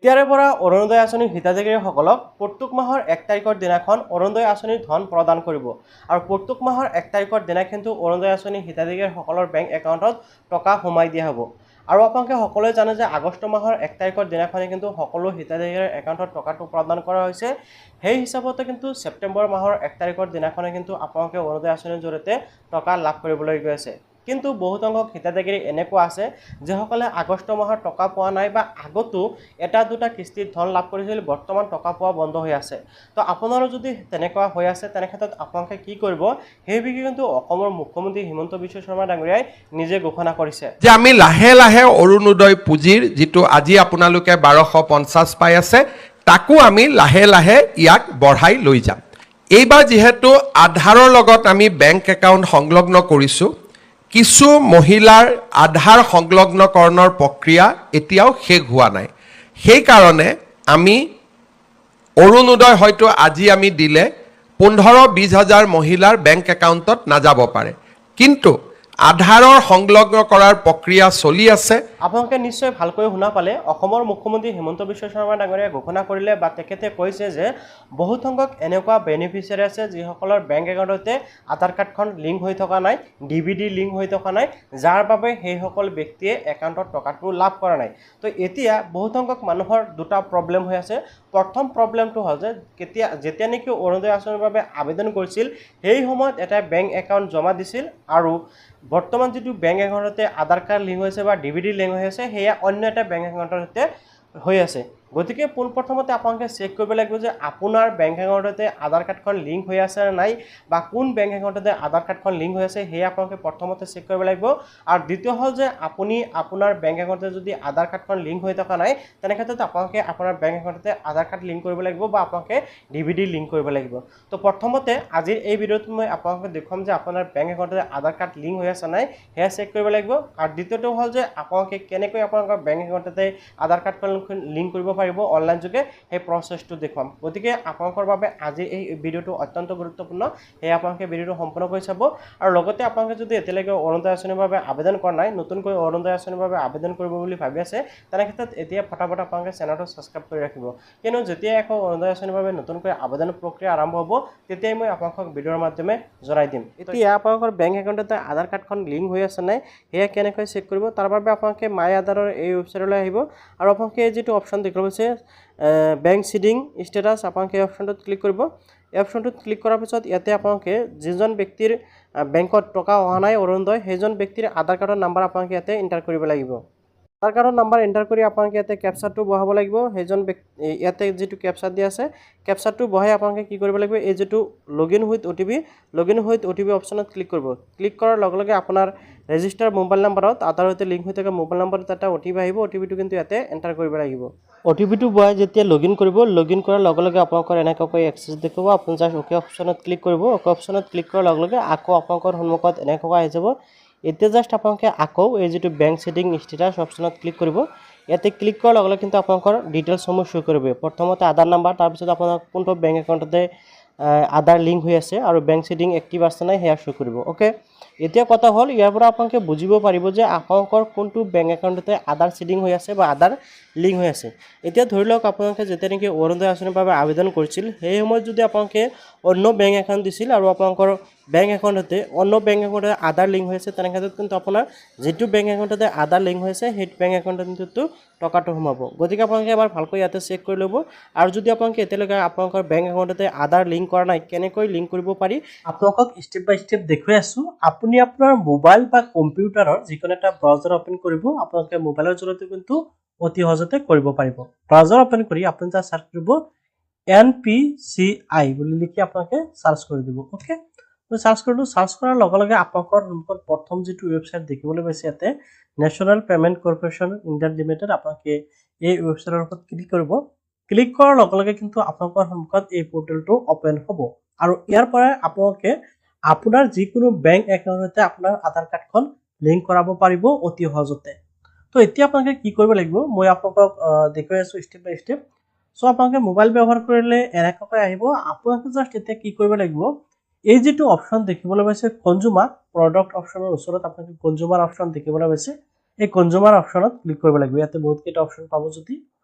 এতিয়াৰে পৰা অৰুণোদয় আঁচনিৰ হিতাধিকাৰীসকলক প্ৰত্যেক মাহৰ 1 তাৰিখৰ দিনাখন অৰুণোদয় আঁচনিৰ ধন প্ৰদান কৰিব আৰু প্ৰত্যেক মাহৰ 1 তাৰিখৰ দিনা কিন্তু অৰুণোদয় আঁচনিৰ হিতাধিকাৰীসকলৰ বেংক একাউণ্টত টকা সোমাই দিয়া হ'ব। আৰু আপোনালোকে সকলোৱে জানে যে আগষ্ট মাহৰ 1 তাৰিখৰ দিনাখনে কিন্তু সকলো হিতাধিকাৰীৰ একাউণ্টত টকাটো প্ৰদান কৰা হৈছে। সেই হিচাপতে কিন্তু ছেপ্টেম্বৰ মাহৰ 1 তাৰিখৰ দিনাখনে কিন্তু আপোনালোকে অৰুণোদয় আঁচনিৰ জৰিয়তে টকা লাভ কৰিবলৈ গৈ আছে। কিন্তু বহুত সংখ্যক হিতাধিকাৰী এনেকুৱা আছে যিসকলে আগষ্ট মাহৰ টকা পোৱা নাই বা আগতো এটা দুটা কিস্তিত ধন লাভ কৰিছিল, বৰ্তমান টকা পোৱা বন্ধ হৈ আছে। তো আপোনাৰো যদি তেনেকুৱা হৈ আছে তেনে ক্ষেত্ৰত আপোনালোকে কি কৰিব, সেই বিষয়ে কিন্তু অসমৰ মুখ্যমন্ত্ৰী হিমন্ত বিশ্ব শৰ্মা ডাঙৰীয়াই নিজে ঘোষণা কৰিছে যে আমি লাহে লাহে অৰুণোদয় পুঁজিৰ যিটো আজি আপোনালোকে 1250 পাই আছে তাকো আমি লাহে লাহে ইয়াক বঢ়াই লৈ যাম। এইবাৰ যেহেতু আধাৰৰ লগত আমি বেংক একাউণ্ট সংলগ্ন কৰিছোঁ, কিছু মহিলাৰ আধাৰ সংলগ্নকৰণৰ প্ৰক্ৰিয়া এতিয়াও শেষ হোৱা নাই। সেইকাৰণে আমি অৰুণোদয় হয়তো আজি আমি দিলে 15-20 হাজাৰ মহিলাৰ বেংক একাউণ্টত নাযাব পাৰে, কিন্তু আধাৰৰ সংলগ্ন কৰাৰ প্ৰক্ৰিয়া চলি আছে। আপোনালোকে নিশ্চয় ভালকৈ শুনা পালে, অসমৰ মুখ্যমন্ত্ৰী হিমন্ত বিশ্ব শৰ্মা ডাঙৰীয়াই ঘোষণা কৰিলে বা তেখেতে কৈছে যে বহুত সংখ্যক এনেকুৱা বেনিফিচিয়াৰী আছে যিসকলৰ বেংক একাউণ্টতে আধাৰ কাৰ্ডখন লিংক হৈ থকা নাই, DVD লিংক হৈ থকা নাই, যাৰ বাবে সেইসকল ব্যক্তিয়ে একাউণ্টত টকাটো লাভ কৰা নাই। তো এতিয়া বহুত সংখ্যক মানুহৰ দুটা প্ৰব্লেম হৈ আছে। প্ৰথম প্ৰব্লেমটো হ'ল যে যেতিয়া নেকি অৰুণোদয় আঁচনিৰ বাবে আবেদন কৰিছিল সেই সময়ত এটা বেংক একাউণ্ট জমা দিছিল আৰু বৰ্তমান যিটো বেংক একাউণ্টতে আধাৰ কাৰ্ড লিংক হৈছে বা DVD লিংক হৈ আছে সেয়া অন্য এটা বেংক একাউণ্টৰ সৈতে হৈ আছে। গতিকে পোনপ্ৰথমতে আপোনালোকে চেক কৰিব লাগিব যে আপোনাৰ বেংক একাউণ্টতে আধাৰ কাৰ্ডখন লিংক হৈ আছে নে নাই বা কোন বেংক একাউণ্টতে আধাৰ কাৰ্ডখন লিংক হৈ আছে সেয়া আপোনালোকে প্ৰথমতে চেক কৰিব লাগিব। আৰু দ্বিতীয় হ'ল যে আপুনি আপোনাৰ বেংক একাউণ্টতে যদি আধাৰ কাৰ্ডখন লিংক হৈ থকা নাই তেনে ক্ষেত্ৰত আপোনালোকে আপোনাৰ বেংক একাউণ্টতে আধাৰ কাৰ্ড লিংক কৰিব লাগিব বা আপোনালোকে DVD লিংক কৰিব লাগিব। তো প্ৰথমতে আজিৰ এই ভিডিঅ'ত মই আপোনালোকক দেখুৱাম যে আপোনাৰ বেংক একাউণ্টতে আধাৰ কাৰ্ড লিংক হৈ আছে নাই সেয়া চেক কৰিব লাগিব। আৰু দ্বিতীয়টো হ'ল যে আপোনালোকে কেনেকৈ আপোনালোকৰ বেংক একাউণ্টতে আধাৰ কাৰ্ডখন লিংক কৰিব পাৰিব অনলাইন যোগে সেই প্ৰচেছটো দেখুৱাম। গতিকে আপোনালোকৰ বাবে আজি এই ভিডিঅ'টো অত্যন্ত গুৰুত্বপূৰ্ণ, সেয়ে আপোনালোকে ভিডিঅ'টো সম্পূৰ্ণ কৰি চাব। আৰু লগতে আপোনালোকে যদি এতিয়ালৈকে অৰুণোদয় আঁচনিৰ বাবে আবেদন কৰা নাই, নতুনকৈ অৰুণোদয় আঁচনিৰ বাবে আবেদন কৰিব বুলি ভাবি আছে, তেনে ক্ষেত্ৰত এতিয়া ফটাফট আপোনালোকে চেনেলটো ছাবস্ক্ৰাইব কৰি ৰাখিব, কিয়নো যেতিয়া আকৌ অৰুণোদয় আঁচনিৰ বাবে নতুনকৈ আবেদন প্ৰক্ৰিয়া আৰম্ভ হ'ব তেতিয়াই মই আপোনালোকক ভিডিঅ'ৰ মাধ্যমে জনাই দিম। এতিয়া আপোনালোকৰ বেংক একাউণ্টতে আধাৰ কাৰ্ডখন লিংক হৈ আছে নাই সেয়া কেনেকৈ চেক কৰিব, তাৰ বাবে আপোনালোকে মাই আধাৰৰ এই ৱেবছাইটলৈ আহিব আৰু আপোনালোকে যিটো অপশ্যন দেখিব হৈছে বেংক সিডিং ষ্টেটাছ, আপোনালোকে এই অপশ্যনটোত ক্লিক কৰিব। এই অপশ্যনটোত ক্লিক কৰাৰ পিছত ইয়াতে আপোনালোকে যিজন ব্যক্তিৰ বেংকত টকা অহা নাই অৰুণোদয়, সেইজন ব্যক্তিৰ আধাৰ কাৰ্ডৰ নাম্বাৰ আপোনালোকে ইয়াতে এণ্টাৰ কৰিব লাগিব। আধাৰ কাৰ্ডৰ নাম্বাৰ এণ্টাৰ কৰি আপোনালোকে ইয়াতে কেপচাটো বহাব লাগিব। সেইজন ইয়াতে যিটো কেপচা দিয়া আছে কেপচাটো বহাই আপোনালোকে কি কৰিব লাগিব, এই যিটো লগইন উইথ OTP অপশ্যনত ক্লিক কৰিব। ক্লিক কৰাৰ লগে লগে আপোনাৰ ৰেজিষ্টাৰ মোবাইল নাম্বাৰত আধাৰ সৈতে লিংক হৈ থকা মোবাইল নাম্বাৰত এটা OTP আহিব। OTPটো কিন্তু ইয়াতে এণ্টাৰ কৰিব লাগিব। OTPটো বহাই যেতিয়া লগইন কৰিব, লগইন কৰাৰ লগে লগে আপোনালোকৰ এনেকুৱাকৈ এক্সেছ দেখুৱাব। আপুনি জাষ্ট অ'কে অপশ্যনত ক্লিক কৰিব। অ'কে অপশ্যনত ক্লিক কৰাৰ লগে লগে আকৌ আপোনালোকৰ সন্মুখত এনেকুৱাকৈ আহি যাব। এতিয়া জাষ্ট আপোনালোকে আকৌ এই যিটো বেংক সিডিং ষ্টেটাছ অপশ্যনত ক্লিক কৰিব। ইয়াতে ক্লিক কৰাৰ লগে লগে কিন্তু আপোনালোকৰ ডিটেইলছসমূহ শ্ব' কৰিব। প্ৰথমতে আধাৰ নাম্বাৰ, তাৰপিছত আপোনাৰ কোনটো বেংক একাউণ্টতে আধাৰ লিংক হৈ আছে আৰু বেংক সিডিং এক্টিভ আছে নাই সেয়া শ্ব' কৰিব। অ'কে, এতিয়া কথা হ'ল ইয়াৰ পৰা আপোনালোকে বুজিব পাৰিব যে আপোনালোকৰ কোনটো বেংক একাউণ্টতে আধাৰ সিডিং হৈ আছে বা আধাৰ লিংক হৈ আছে। এতিয়া ধৰি লওক আপোনালোকে যেতিয়া নেকি অৰুণোদয় আঁচনিৰ বাবে আবেদন কৰিছিল সেই সময়ত যদি আপোনালোকে অন্য বেংক একাউণ্ট দিছিল আৰু আপোনালোকৰ বেংক একাউণ্টতে অন্য বেংক একাউণ্টতে আধাৰ লিংক হৈ আছে, তেনে ক্ষেত্ৰত কিন্তু আপোনাৰ যিটো বেংক একাউণ্টতে আধাৰ লিংক হৈ আছে সেই বেংক একাউণ্টত কিন্তু টকাটো সোমাব। গতিকে আপোনালোকে এবাৰ ভালকৈ ইয়াতে চেক কৰি ল'ব। আৰু যদি আপোনালোকে এতিয়ালৈকে আপোনালোকৰ বেংক একাউণ্টতে আধাৰ লিংক কৰা নাই, কেনেকৈ লিংক কৰিব পাৰি আপোনালোকক ষ্টেপ বাই ষ্টেপ দেখুৱাই আছোঁ। আপুনি আপোনাৰ মোবাইল বা কম্পিউটাৰৰ যিকোনো এটা ব্ৰাউজাৰ অপেন কৰিব। আপোনালোকে মোবাইলৰ জৰিয়তে কিন্তু অতি সহজতে কৰিব পাৰিব। ব্ৰাউজাৰ অপেন কৰি আপুনি তাত চাৰ্চ কৰিব NPCI বুলি লিখি আপোনালোকে চাৰ্চ কৰি দিব। অ'কে, চাৰ্চ কৰিলোঁ। চাৰ্চ কৰাৰ লগে লগে আপোনালোকৰ সন্মুখত প্ৰথম যিটো ৱেবছাইট দেখিবলৈ পাইছে ইয়াতে national payment corporation India limited, আপোনালোকে এই ৱেবছাইটৰ ওপৰত ক্লিক কৰিব। ক্লিক কৰাৰ লগে লগে কিন্তু আপোনালোকৰ সন্মুখত এই পৰ্টেলটো অপেন হ'ব আৰু ইয়াৰ পৰা আপোনালোকে আপোনাৰ যিকোনো বেংক একাউণ্টতে আপোনাৰ আধাৰ কাৰ্ডখন লিংক কৰাব পাৰিব অতি সহজতে। তো এতিয়া আপোনালোকে কি কৰিব লাগিব মই আপোনালোকক দেখুৱাই আছোঁ ষ্টেপ বাই ষ্টেপ। চ' আপোনালোকে মোবাইল ব্যৱহাৰ কৰিলে এনেকুৱাকৈ আহিব। আপোনালোকে জাষ্ট এতিয়া কি কৰিব লাগিব, এই যিটো অপশ্যন দেখিবলৈ পাইছে কনজুমাৰ প্ৰডাক্ট অপশ্যনৰ ওচৰত আপোনালোকে কনজুমাৰ অপশ্যন দেখিবলৈ পাইছে, এই কনজুমাৰ অপশ্যনত ক্লিক কৰিব লাগিব। ইয়াতে বহুতকেইটা অপশ্যন পাব যদি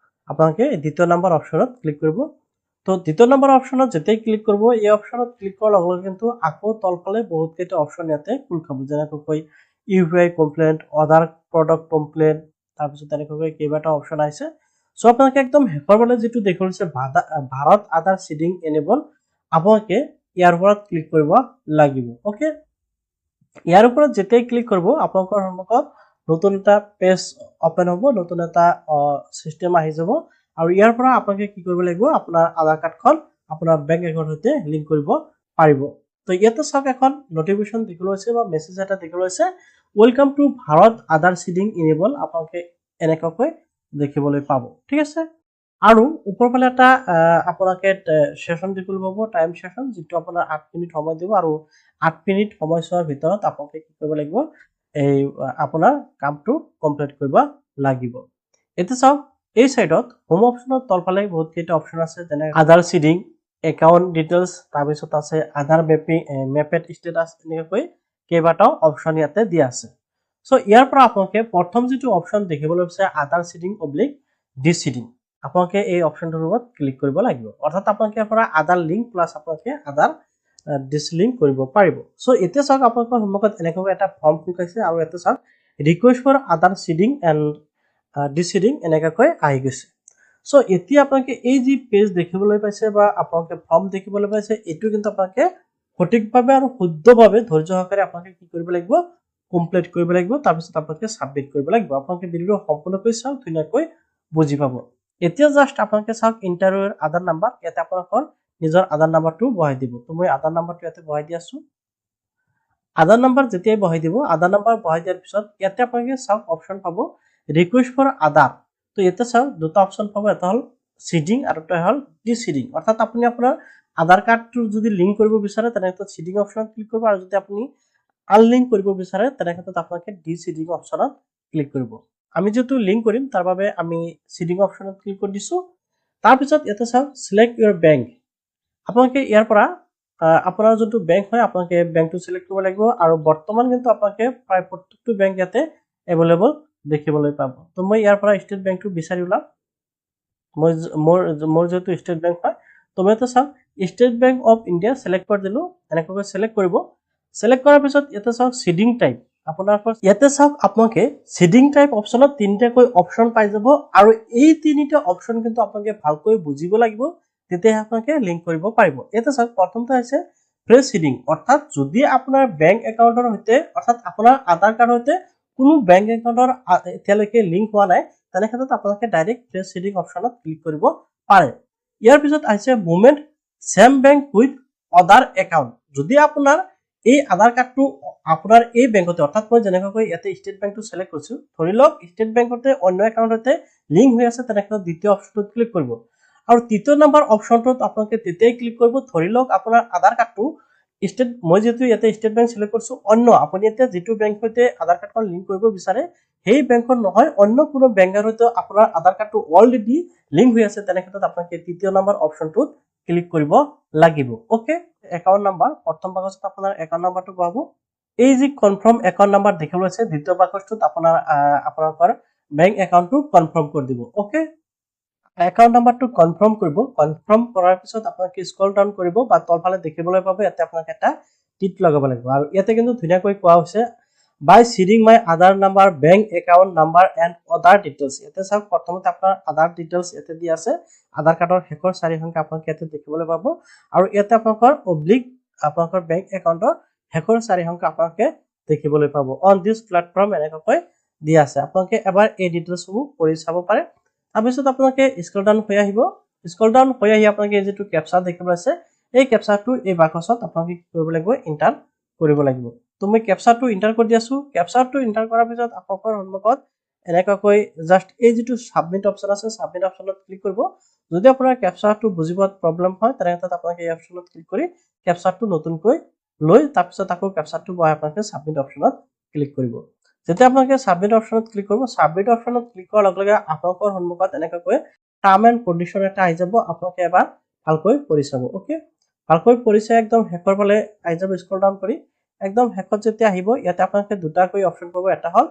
আপোনালোকে দ্বিতীয় নম্বৰ অপশ্যনত ক্লিক কৰিব তো দ্বিতীয় নম্বৰ অপশ্যনত যেতিয়াই ক্লিক কৰিব এই অপশ্যনত ক্লিক কৰাৰ লগে লগে কিন্তু আকৌ তলফালে বহুত কেইটা অপশ্যন ইয়াতে খোল খাব যেনেকৈ ইউপিআই কমপ্লেইণ্ট আদাৰ প্ৰডাক্ট কমপ্লেইণ্ট তাৰপিছত তেনেকৈ কেইবাটা অপশ্যন আহিছে সো আপোনালোকে একদম শেষৰ ফালে যেটো দেখিছে ভাৰত আধাৰ সিডিং এনেবল আপোনালোকে ইয়াৰ ওপৰত ক্লিক কৰিব লাগিব ওকে ইয়াৰ ওপৰত যেতিয়াই ক্লিক কৰিব আপোনালোকৰ সন্মুখত নতুন এটা পেজ ওপেন হ'ব নতুন এটা সিস্টেম আহি যাব আৰু ইয়াৰ পৰা আপোনালোকে কি কৰিব লাগিব আপোনাৰ আধাৰ কাৰ্ডখন আপোনাৰ বেংক একাউণ্ট সৈতে লিংক কৰিব পাৰিব তো ইয়াতে চাওক এখন নোটিফিকেশন দেখিবলৈ আছে বা মেছেজ এটা দেখিবলৈ আছে welcome to Bharat Aadhaar seeding enable আপোনালোকে এনেকৈ দেখিবলৈ পাব ঠিক আছে আৰু ওপৰফালে এটা আপোনালোকে সেশন দেখিবলৈ পাব টাইম সেশন যেটো আপোনাৰ 8 মিনিট সময় দিব আৰু 8 মিনিট সময়ৰ ভিতৰত আপোনালোকে কি কৰিব লাগিব এই আপোনাৰ কামটো কমপ্লিট কৰিব লাগিব এতে চাওক এই সাইডত হোম অপশনত তলফালে বহুত কেইটা অপশন আছে যেনে আধাৰ সিডিং একাউন্ট ডিটেইলস তাৰপিছত আছে আধাৰ মেপেড ষ্টেটাস এনেকৈ কেইবাটাও অপশন ইয়াতে দিয়া আছে সো ইয়াৰ পৰা আপোনালোকে প্ৰথম যেটো অপশন দেখিবলৈ পাইছে আধাৰ সিডিং অবলিক ডিসিডিং আপোনালোকে এই অপশনটোৰ ওপৰত ক্লিক কৰিব লাগিব অৰ্থাৎ আপোনালোকে ইয়াৰ পৰা আধাৰ লিংক প্লাস আপোনালোকে আধাৰ ডিসলিংক কৰিব পাৰিব সো এতিয়া চাওক আপোনালোকৰ সন্মুখত এনেকৈ এটা ফৰ্ম খুলিছে আৰু এটা চাওক request for Aadhaar seeding and deseeding এনেকৈ আহি গৈছে সো এতিয়া আপোনালোকে এই যি পেজ দেখিবলৈ পাইছে বা আপোনালোকে ফৰ্ম দেখিবলৈ পাইছে এটো কিন্তু আপোনালোকে সঠিকভাৱে আৰু শুদ্ধভাৱে ধৈৰ্য সহকাৰে আপোনালোকে কি কৰিব লাগিব কমপ্লিট কৰিব লাগিব তাৰপিছত আপোনালোকে সাবমিট কৰিব লাগিব আপোনালোকে ভিডিঅ সম্পূৰ্ণকৈ চাওক ধুনীয়াকৈ বুজি পাব এতিয়া জাস্ট আপোনালোকে চাওক ইন্টাৰভিউৰ আধাৰ নাম্বাৰ এটা আপোনালোকৰ নিজৰ আধাৰ নাম্বাৰটো বহাই দিব তো মই আধাৰ নাম্বাৰটো ইয়াতে বহাই দি আছো আধাৰ নাম্বাৰ যেতিয়াই বহাই দিব আধাৰ নাম্বাৰ বহাই দিয়াৰ পিছত ইয়াতে আপোনালোকে চাওক অপশন পাব ৰিকুৱেষ্ট ফৰ আধাৰ তো ইয়াতে চাওক দুটা অপশন পাব এটা হল সিডিং আৰু এটা হল ডিসিডিং অৰ্থাৎ আপুনি আপোনাৰ আধাৰ কাৰ্ডটো যদি লিংক কৰিব বিচাৰে তেনেকৈ সিডিং অপশনত ক্লিক কৰিব আৰু যদি আপুনি আনলিংক কৰিব বিচাৰে তেনেকৈ আপোনালোকে ডিসিডিং অপশনত ক্লিক কৰিব আমি যেটো লিংক কৰিম তাৰ বাবে আমি সিডিং অপশনত ক্লিক কৰি দিছো তাৰ পিছত ইয়াতে চাওক সিলেক্ট ইউৰ বেংক আপোনালোকে ইয়াৰ পৰা আপোনাৰ যোনটো বেংক হয় আপোনালোকে বেংকটো সিলেক্ট কৰিব লাগিব আৰু বৰ্তমান কিন্তু আপোনালোকে প্ৰায় প্ৰত্যেকটো বেংক ইয়াতে अवेलेबल দেখিবলৈ পাব তো মই ইয়াৰ পৰা ষ্টেট বেংকটো বিচাৰি উলাম মোৰ যেটো ষ্টেট বেংক হয় তো মই তো চাওক state bank of India select কৰি দিলো এনেকৈ সিলেক্ট কৰিব সিলেক্ট কৰাৰ পিছত ইয়াতে চাওক সিডিং টাইপ আপোনালোকৰ ইয়াতে চাওক আপোনালোকে সিডিং টাইপ অপশনত তিনিটাকৈ অপশন পাই যাব আৰু এই তিনিটা অপশন কিন্তু আপোনালোকে ভালকৈ বুজিব লাগিব তেতিয়া আপোনালোকে লিংক কৰিব পাৰিব এটা চাওক প্ৰথমটো আছে ফ্ৰেছ সিডিং অৰ্থাৎ যদি আপোনাৰ বেংক একাউণ্টৰ সৈতে অৰ্থাৎ আপোনাৰ আধাৰ কাৰ্ডৰ সৈতে কোনো বেংক একাউণ্টৰ এতিয়ালৈকে লিংক হোৱা নাই তেনে ক্ষেত্ৰত আপোনালোকে ডাইৰেক্ট ফ্ৰেছ সিডিং অপশনত ক্লিক কৰিব পাৰে ইয়াৰ পিছত আছে মুভমেন্ট সেম বেংক উইথ আদাৰ একাউণ্ট যদি আপোনাৰ এই আধাৰ কাৰ্ডটো আপোনাৰ এই বেংকতে অৰ্থাৎ মই যেনেকৈ ইয়াতে ষ্টেট বেংকটো সিলেক্ট কৰিছো ধৰি লওক ষ্টেট বেংকতে অন্য একাউণ্টতে লিংক হৈ আছে তেনে ক্ষেত্ৰত দ্বিতীয় অপশনটোত ক্লিক কৰিব আৰু তৃতীয় নম্বৰ অপশনটোত আপোনালোকে তেতিয়াই ক্লিক কৰিব ধৰি লওক আপোনাৰ আধাৰ কাৰ্ডটো ষ্টেট মই যেটো ইয়াতে ষ্টেট বেংক সিলেক্ট কৰিছো অন্য আপুনি এতিয়া যেটো বেংক সৈতে আধাৰ কাৰ্ডখন লিংক কৰিব বিচাৰে সেই বেংকখন নহয় অন্য কোনো বেংকৰ সৈতে আপোনাৰ আধাৰ কাৰ্ডটো অলৰেডি লিংক হৈ আছে তেনে ক্ষেত্ৰত আপোনালোকে তৃতীয় নম্বৰ অপশনটোত ক্লিক কৰিব লাগিব ওকে একাউণ্ট নাম্বাৰ প্ৰথম বাকচত আপোনাৰ একাউণ্ট নাম্বাৰটো পাব এই যে কনফাৰ্ম একাউণ্ট নাম্বাৰ দেখিবলৈ আছে দ্বিতীয় বাকচটোত আপোনালোকৰ বেংক একাউণ্টটো কনফাৰ্ম কৰি দিব ওকে একাউণ্ট নাম্বাৰটো কনফাৰ্ম কৰিব কনফাৰ্ম কৰাৰ পিছত আপোনালোকে স্ক্ৰল ডাউন কৰিব বা তলফালে দেখিবলৈ পাব ইয়াতে আপোনালোকে এটা টিক লগাব লাগিব আৰু ইয়াতে কিন্তু ধুনীয়াকৈ কোৱা হৈছে by seeding my Aadhaar number bank account number and other details ইয়াতে চাওক প্ৰথমতে আপোনাৰ আধাৰ ডিটেইলছ ইয়াতে দিয়া আছে আধাৰ কাৰ্ডৰ শেষৰ 4 সংখ্যা আপোনালোকে ইয়াতে দেখিবলৈ পাব আৰু ইয়াতে আপোনালোকৰ অবলিক আপোনালোকৰ বেংক একাউণ্টৰ শেষৰ 4 সংখ্যা আপোনালোকে দেখিবলৈ পাব অন দিস প্ল্যাটফৰ্ম এনেকৈ দিয়া আছে আপোনালোকে এবাৰ এই ডিটেইলছসমূহ পঢ়ি চাব পাৰে তাৰপিছত আপোনালোকে স্ক্ৰল ডাউন হৈ আহিব স্ক্ৰল ডাউন হৈ আহি আপোনালোকে যেটো ক্যাপচা দেখিবলৈ আছে এই ক্যাপচাটো এই বাকচত আপোনালোকে কি কৰিব লাগিব এন্টাৰ কৰিব লাগিব তো মই ক্যাপচাটো এন্টাৰ কৰি দিছো ক্যাপচাটো এন্টাৰ কৰাৰ পিছত আপোনালোকৰ সন্মুখত এনেকৈ জাস্ট এই যেটো সাবমিট অপশন আছে সাবমিট অপশনত ক্লিক কৰিব যদি আপোনাৰ ক্যাপচাটো বুজিবত প্ৰবলেম হয় তেনে ক্ষেত্ৰত আপোনালোকে এই অপশনত ক্লিক কৰি ক্যাপচাটো নতুনকৈ লৈ তাৰপিছত আকৌ ক্যাপচাটো বহাই আপোনালোকে সাবমিট অপশনত ক্লিক কৰিব যেতিয়া আপোনালোকে সাবমিট অপশনত ক্লিক কৰিব সাবমিট অপশনত ক্লিক কৰাৰ লগে লগে আপোনালোকৰ সন্মুখত এনেকৈ টাৰ্ম এন্ড কন্ডিশন এটা আহি যাব আপোনালোকে এবাৰ ভালকৈ পঢ়ি চাব ওকে ভালকৈ পঢ়ি চাই একদম শেষৰ ফালে আহি যাব স্ক্ৰল ডাউন কৰি একদম শেষত যেতিয়া আহিব ইয়াতে আপোনালোকে দুটাকৈ অপশন পাব এটা হল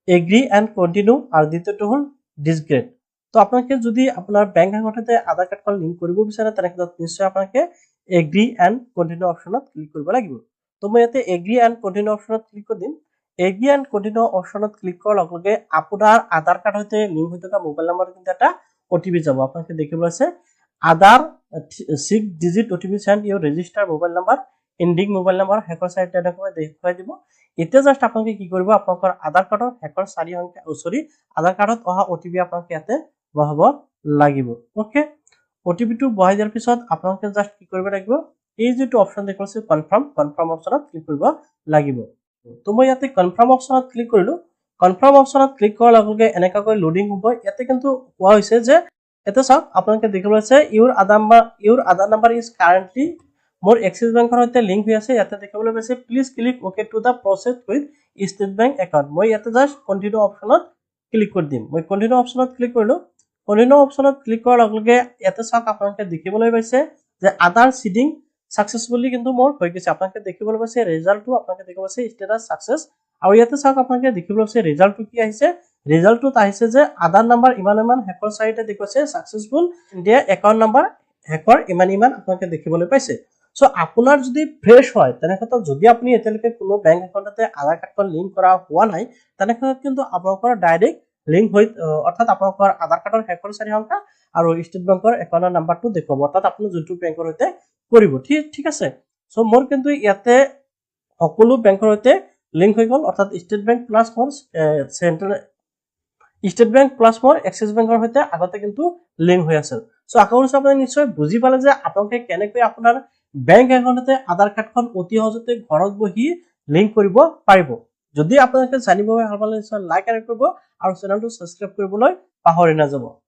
এগ্ৰি এন্ড কন্টিনিউ আৰু দ্বিতীয়টো হল ডিসগ্ৰেড তো আপোনালোকে যদি আপোনাৰ বেংক একাউণ্টতে আধাৰ কাৰ্ডখন লিংক কৰিব বিচাৰে তেনেহ'লে নিশ্চয় আপোনালোকে এগ্ৰি এণ্ড কণ্টিনিউ অপশ্যনত ক্লিক কৰিব লাগিব। তো মই ইয়াতে এগ্ৰি এণ্ড কণ্টিনিউ অপশ্যনত ক্লিক কৰি দিম। এগ্ৰি এণ্ড কণ্টিনিউ অপশ্যনত ক্লিক কৰাৰ লগে লগে আপোনাৰ আধাৰ কাৰ্ড সৈতে লিংক হৈ থকা মোবাইল নম্বৰ কিন্তু এটা OTP যাব। আপোনালোকে দেখিবলৈ আছে Aadhaar 6 digit OTP send your register mobile number ending mobile number শেষৰ 4 তেনেকৈ দেখুৱাই দিব। এতিয়া জাষ্ট আপোনালোকে কি কৰিব আপোনালোকৰ আধাৰ কাৰ্ডৰ শেষৰ 4 সংখ্যা আধাৰ কাৰ্ডত অহা OTP আপোনালোকে ইয়াতে বহাব লাগিব। ওকে, OTP-টো বহাই দিয়াৰ পিছত আপোনালোকে জাষ্ট কি কৰিব লাগিব এই যেটো অপশ্যন দেখুৱাইছে কনফাৰ্ম অপশ্যনত ক্লিক কৰিব লাগিব। তো মই ইয়াতে কনফাৰ্ম অপশ্যনত ক্লিক কৰিলো। কনফাৰ্ম অপশ্যনত ক্লিক কৰাৰ লগে লগে এনেকৈ লোডিং হ'ব। ইয়াতে কিন্তু কোৱা হৈছে যে এটা চাওক আপোনালোকে দেখিবলৈ আছে ইউৰ আধাৰ নাম্বাৰ ইজ কাৰেন্টলি মোৰ এক্সিছ বেংকৰ সৈতে লিংক হৈ আছে। ইয়াতে দেখিবলৈ পাইছে please click okay to the process with state bank account. মই ইয়াতে জাষ্ট কণ্টিনিউ অপশ্যনত ক্লিক কৰি দিম। মই কণ্টিনিউ অপশ্যনত ক্লিক কৰিলো। কণ্টিনিউ অপশ্যনত ক্লিক কৰাৰ লগে লগে ইয়াতে চাওক আপোনালোকে দেখিবলৈ পাইছে যে আধাৰ সিডিং সাকসেসফুলি কিন্তু মোৰ হৈ গৈছে। আপোনালোকে দেখিবলৈ পাইছে ৰিজাল্টটো আপোনালোকে দেখিব পাইছে ষ্টেটাস সাকসেস। আৰু ইয়াতে চাওক আপোনালোকে দেখিবলৈ পাইছে ৰিজাল্টটো কি আহিছে। ৰিজাল্টটোত আহিছে যে আধাৰ নাম্বাৰ ইমান শেষৰ 4টা দেখুৱাইছে সাকসেসফুল ইণ্ডিয়া একাউণ্ট নাম্বাৰ শেষৰ ইমান আপোনালোকে দেখিবলৈ পাইছে। সো আপোনাৰ যদি ফ্ৰেছ হয় তেনেক্ষেত্ৰত যদি আপুনি এতিয়ালৈকে কোনো বেংক একাউণ্টতে আধাৰ কাৰ্ডখন লিংক কৰা হোৱা নাই তেনেক্ষেত্ৰত কিন্তু আপোনালোকৰ ডাইৰেক্ট লিংক হৈ অৰ্থাৎ আপোনালোকৰ আধাৰ কাৰ্ডৰ শেষৰ 4 সংখ্যা আৰু ষ্টেট বেংকৰ একাউণ্টৰ নাম্বাৰটো দেখুৱাব অৰ্থাৎ আপুনি যোনটো বেংকৰ সৈতে কৰিব। ঠিক আছে। সো মোৰ কিন্তু ইয়াতে সকলো বেংকৰ সৈতে লিংক হৈ গ'ল অৰ্থাৎ ষ্টেট বেংক প্লাছ মোৰ এক্সিছ বেংকৰ সৈতে আগতে কিন্তু লিংক হৈ আছিল। সো আশা কৰিছো আপুনি নিশ্চয় বুজি পালে যে আপোনালোকে কেনেকৈ আপোনাৰ বেংক একাউণ্টতে আধাৰ কাৰ্ডখন অতি সহজতে ঘৰত বহি লিংক কৰিব পাৰিব। যদি আপোনালোকে জানিব ভাল পালে নিশ্চয় লাইক আৰু কৰিব আৰু চেনেলটো সাবস্ক্ৰাইব কৰিবলৈ পাহৰি নাযাব।